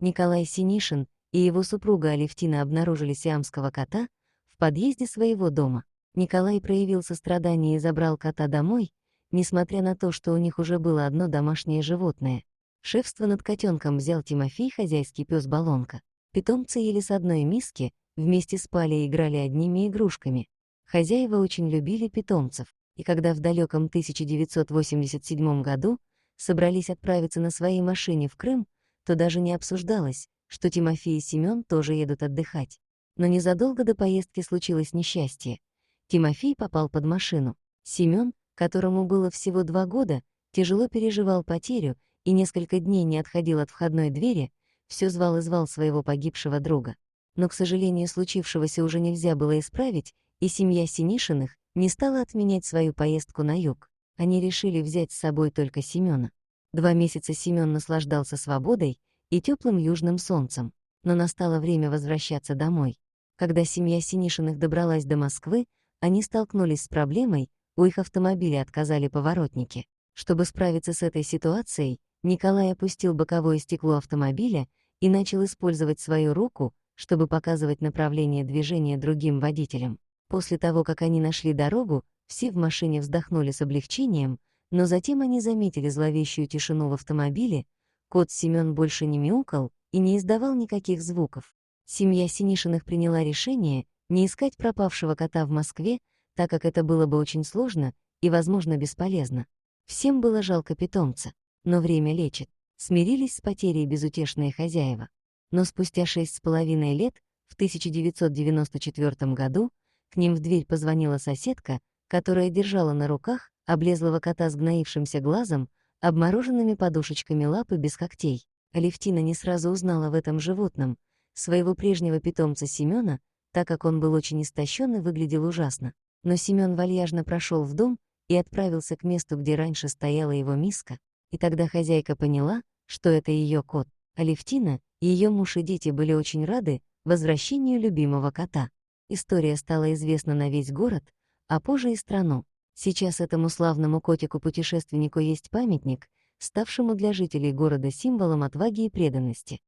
Николай Синишин и его супруга Алевтина обнаружили сиамского кота в подъезде своего дома. Николай проявил сострадание и забрал кота домой, несмотря на то, что у них уже было одно домашнее животное. Шефство над котенком взял Тимофей, хозяйский пес Балонка. Питомцы ели с одной миски, вместе спали и играли одними игрушками. Хозяева очень любили питомцев, и когда в далеком 1987 году собрались отправиться на своей машине в Крым, то даже не обсуждалось, что Тимофей и Семён тоже едут отдыхать. Но незадолго до поездки случилось несчастье. Тимофей попал под машину. Семён, которому было всего 2 года, тяжело переживал потерю и несколько дней не отходил от входной двери, все звал и звал своего погибшего друга. Но, к сожалению, случившегося уже нельзя было исправить, и семья Синишиных не стала отменять свою поездку на юг. Они решили взять с собой только Семёна. 2 месяца Семён наслаждался свободой и теплым южным солнцем, но настало время возвращаться домой. Когда семья Синишиных добралась до Москвы, они столкнулись с проблемой, у их автомобиля отказали поворотники. Чтобы справиться с этой ситуацией, Николай опустил боковое стекло автомобиля и начал использовать свою руку, чтобы показывать направление движения другим водителям. После того, как они нашли дорогу, все в машине вздохнули с облегчением, но затем они заметили зловещую тишину в автомобиле, кот Семён больше не мяукал и не издавал никаких звуков. Семья Синишиных приняла решение не искать пропавшего кота в Москве, так как это было бы очень сложно и, возможно, бесполезно. Всем было жалко питомца, но время лечит. Смирились с потерей безутешные хозяева. Но спустя 6,5 лет, в 1994 году, к ним в дверь позвонила соседка, которая держала на руках облезлого кота с гноившимся глазом, обмороженными подушечками лап и без когтей. Алевтина не сразу узнала в этом животном своего прежнего питомца Семёна, так как он был очень истощен и выглядел ужасно. Но Семён вальяжно прошел в дом и отправился к месту, где раньше стояла его миска, и тогда хозяйка поняла, что это ее кот. Алевтина, ее муж и дети были очень рады возвращению любимого кота. История стала известна на весь город, а позже и страну. Сейчас этому славному котику-путешественнику есть памятник, ставшему для жителей города символом отваги и преданности.